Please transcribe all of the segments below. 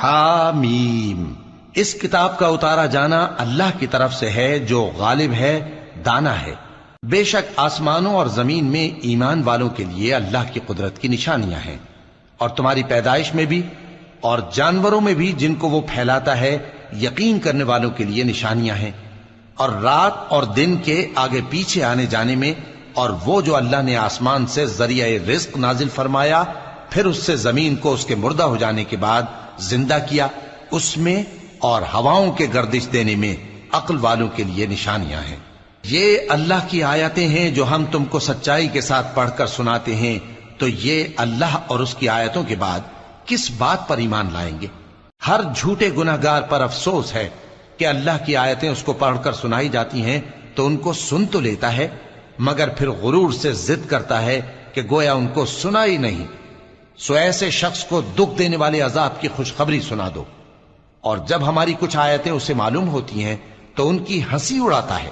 حامیم، اس کتاب کا اتارا جانا اللہ کی طرف سے ہے جو غالب ہے، دانا ہے۔ بے شک آسمانوں اور زمین میں ایمان والوں کے لیے اللہ کی قدرت کی نشانیاں ہیں، اور تمہاری پیدائش میں بھی اور جانوروں میں بھی جن کو وہ پھیلاتا ہے یقین کرنے والوں کے لیے نشانیاں ہیں، اور رات اور دن کے آگے پیچھے آنے جانے میں، اور وہ جو اللہ نے آسمان سے ذریعہ رزق نازل فرمایا پھر اس سے زمین کو اس کے مردہ ہو جانے کے بعد زندہ کیا، اس میں اور ہواؤں کے گردش دینے میں عقل والوں کے لیے نشانیاں ہیں۔ یہ اللہ کی آیتیں ہیں جو ہم تم کو سچائی کے ساتھ پڑھ کر سناتے ہیں، تو یہ اللہ اور اس کی آیتوں کے بعد کس بات پر ایمان لائیں گے؟ ہر جھوٹے گناہگار پر افسوس ہے کہ اللہ کی آیتیں اس کو پڑھ کر سنائی جاتی ہیں تو ان کو سن تو لیتا ہے، مگر پھر غرور سے ضد کرتا ہے کہ گویا ان کو سنا ہی نہیں۔ سو ایسے شخص کو دکھ دینے والے عذاب کی خوشخبری سنا دو، اور جب ہماری کچھ آیتیں اسے معلوم ہوتی ہیں تو ان کی ہنسی اڑاتا ہے۔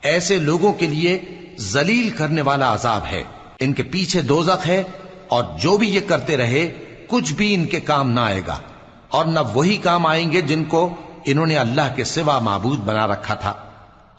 ایسے لوگوں کے لیے ذلیل کرنے والا عذاب ہے، ان کے پیچھے دوزخ ہے، اور جو بھی یہ کرتے رہے کچھ بھی ان کے کام نہ آئے گا، اور نہ وہی کام آئیں گے جن کو انہوں نے اللہ کے سوا معبود بنا رکھا تھا،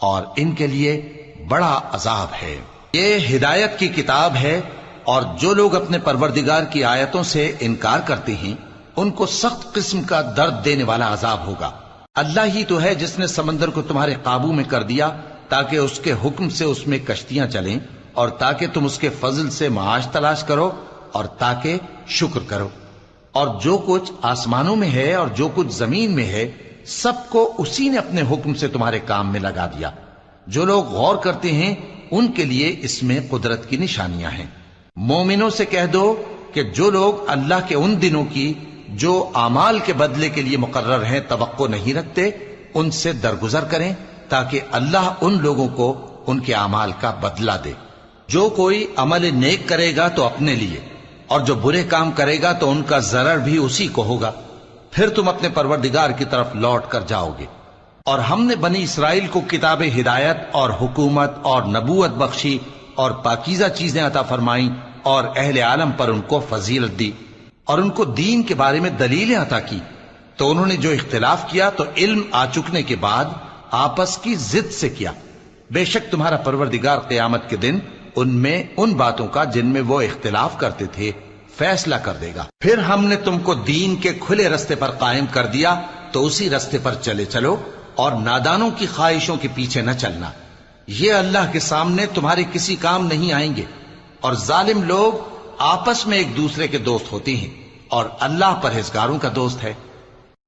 اور ان کے لیے بڑا عذاب ہے۔ یہ ہدایت کی کتاب ہے، اور جو لوگ اپنے پروردگار کی آیتوں سے انکار کرتے ہیں ان کو سخت قسم کا درد دینے والا عذاب ہوگا۔ اللہ ہی تو ہے جس نے سمندر کو تمہارے قابو میں کر دیا تاکہ اس کے حکم سے اس میں کشتیاں چلیں، اور تاکہ تم اس کے فضل سے معاش تلاش کرو، اور تاکہ شکر کرو۔ اور جو کچھ آسمانوں میں ہے اور جو کچھ زمین میں ہے سب کو اسی نے اپنے حکم سے تمہارے کام میں لگا دیا۔ جو لوگ غور کرتے ہیں ان کے لیے اس میں قدرت کی نشانیاں ہیں۔ مومنوں سے کہہ دو کہ جو لوگ اللہ کے ان دنوں کی جو اعمال کے بدلے کے لیے مقرر ہیں توقع نہیں رکھتے ان سے درگزر کریں، تاکہ اللہ ان لوگوں کو ان کے اعمال کا بدلہ دے۔ جو کوئی عمل نیک کرے گا تو اپنے لیے، اور جو برے کام کرے گا تو ان کا ضرر بھی اسی کو ہوگا، پھر تم اپنے پروردگار کی طرف لوٹ کر جاؤ گے۔ اور ہم نے بنی اسرائیل کو کتاب ہدایت اور حکومت اور نبوت بخشی، اور پاکیزہ چیزیں عطا فرمائیں، اور اہل عالم پر ان کو فضیلت دی، اور ان کو دین کے بارے میں دلیلیں عطا کی، تو انہوں نے جو اختلاف کیا تو علم آ چکنے کے بعد آپس کی ضد سے کیا۔ بے شک تمہارا پروردگار قیامت کے دن ان میں ان باتوں کا جن میں وہ اختلاف کرتے تھے فیصلہ کر دے گا۔ پھر ہم نے تم کو دین کے کھلے رستے پر قائم کر دیا، تو اسی رستے پر چلے چلو، اور نادانوں کی خواہشوں کے پیچھے نہ چلنا، یہ اللہ کے سامنے تمہارے کسی کام نہیں آئیں گے۔ اور ظالم لوگ آپس میں ایک دوسرے کے دوست ہوتے ہیں، اور اللہ پرہیزگاروں کا دوست ہے۔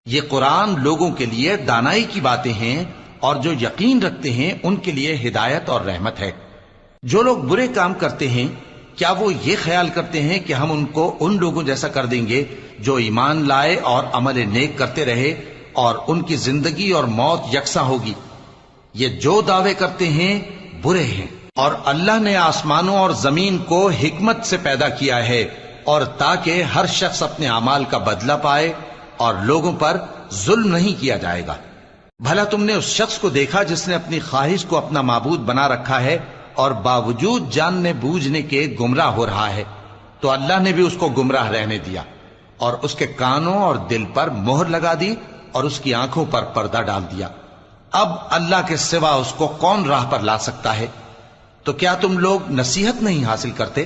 یہ قرآن لوگوں کے لیے دانائی کی باتیں ہیں، اور جو یقین رکھتے ہیں ان کے لیے ہدایت اور رحمت ہے۔ جو لوگ برے کام کرتے ہیں کیا وہ یہ خیال کرتے ہیں کہ ہم ان کو ان لوگوں جیسا کر دیں گے جو ایمان لائے اور عمل نیک کرتے رہے، اور ان کی زندگی اور موت یکساں ہوگی؟ یہ جو دعوے کرتے ہیں برے ہیں۔ اور اللہ نے آسمانوں اور زمین کو حکمت سے پیدا کیا ہے، اور تاکہ ہر شخص اپنے اعمال کا بدلہ پائے، اور لوگوں پر ظلم نہیں کیا جائے گا۔ بھلا تم نے اس شخص کو دیکھا جس نے اپنی خواہش کو اپنا معبود بنا رکھا ہے اور باوجود جاننے بوجھنے کے گمراہ ہو رہا ہے؟ تو اللہ نے بھی اس کو گمراہ رہنے دیا، اور اس کے کانوں اور دل پر مہر لگا دی، اور اس کی آنکھوں پر پردہ ڈال دیا۔ اب اللہ کے سوا اس کو کون راہ پر لا سکتا ہے؟ تو کیا تم لوگ نصیحت نہیں حاصل کرتے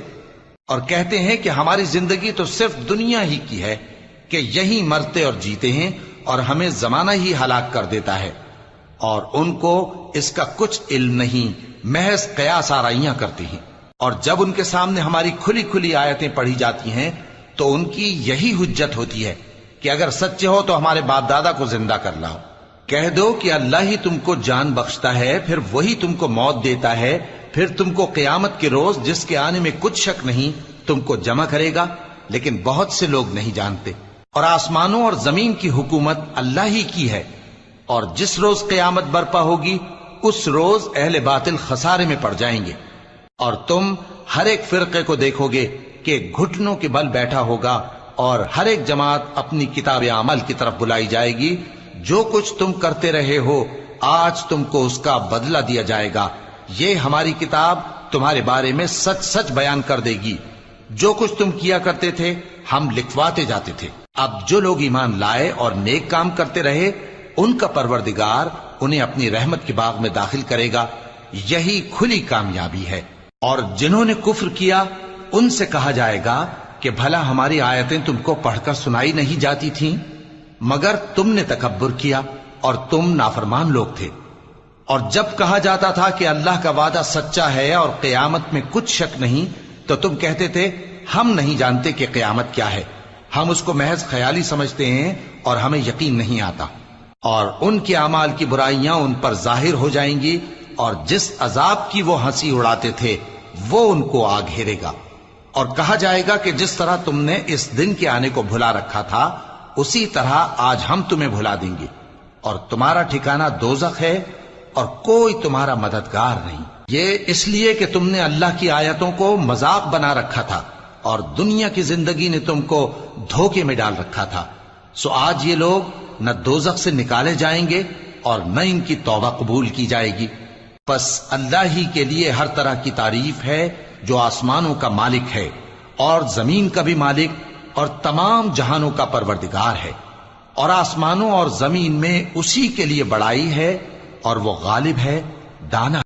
اور کہتے ہیں کہ ہماری زندگی تو صرف دنیا ہی کی ہے، کہ یہی مرتے اور جیتے ہیں، اور ہمیں زمانہ ہی ہلاک کر دیتا ہے؟ اور ان کو اس کا کچھ علم نہیں، محض قیاس آرائیاں کرتے ہیں۔ اور جب ان کے سامنے ہماری کھلی کھلی آیتیں پڑھی جاتی ہیں تو ان کی یہی حجت ہوتی ہے کہ اگر سچے ہو تو ہمارے باپ دادا کو زندہ کر لاؤ۔ کہہ دو کہ اللہ ہی تم کو جان بخشتا ہے، پھر وہی تم کو موت دیتا ہے، پھر تم کو قیامت کے روز جس کے آنے میں کچھ شک نہیں تم کو جمع کرے گا، لیکن بہت سے لوگ نہیں جانتے۔ اور آسمانوں اور زمین کی حکومت اللہ ہی کی ہے، اور جس روز قیامت برپا ہوگی اس روز اہل باطل خسارے میں پڑ جائیں گے۔ اور تم ہر ایک فرقے کو دیکھو گے کہ گھٹنوں کے بل بیٹھا ہوگا، اور ہر ایک جماعت اپنی کتاب عمل کی طرف بلائی جائے گی۔ جو کچھ تم کرتے رہے ہو آج تم کو اس کا بدلہ دیا جائے گا۔ یہ ہماری کتاب تمہارے بارے میں سچ سچ بیان کر دے گی۔ جو کچھ تم کیا کرتے تھے ہم لکھواتے جاتے تھے۔ اب جو لوگ ایمان لائے اور نیک کام کرتے رہے ان کا پروردگار انہیں اپنی رحمت کے باغ میں داخل کرے گا، یہی کھلی کامیابی ہے۔ اور جنہوں نے کفر کیا ان سے کہا جائے گا کہ بھلا ہماری آیتیں تم کو پڑھ کر سنائی نہیں جاتی تھیں، مگر تم نے تکبر کیا اور تم نافرمان لوگ تھے۔ اور جب کہا جاتا تھا کہ اللہ کا وعدہ سچا ہے اور قیامت میں کچھ شک نہیں، تو تم کہتے تھے ہم نہیں جانتے کہ قیامت کیا ہے، ہم اس کو محض خیالی سمجھتے ہیں اور ہمیں یقین نہیں آتا۔ اور ان کے اعمال کی برائیاں ان پر ظاہر ہو جائیں گی، اور جس عذاب کی وہ ہنسی اڑاتے تھے وہ ان کو آ گھیرے گا۔ اور کہا جائے گا کہ جس طرح تم نے اس دن کے آنے کو بھلا رکھا تھا اسی طرح آج ہم تمہیں بھلا دیں گے، اور تمہارا ٹھکانہ دوزخ ہے اور کوئی تمہارا مددگار نہیں۔ یہ اس لیے کہ تم نے اللہ کی آیتوں کو مذاق بنا رکھا تھا اور دنیا کی زندگی نے تم کو دھوکے میں ڈال رکھا تھا، سو آج یہ لوگ نہ دوزخ سے نکالے جائیں گے اور نہ ان کی توبہ قبول کی جائے گی۔ پس اللہ ہی کے لیے ہر طرح کی تعریف ہے جو آسمانوں کا مالک ہے اور زمین کا بھی مالک اور تمام جہانوں کا پروردگار ہے، اور آسمانوں اور زمین میں اسی کے لیے بڑائی ہے، اور وہ غالب ہے، دانا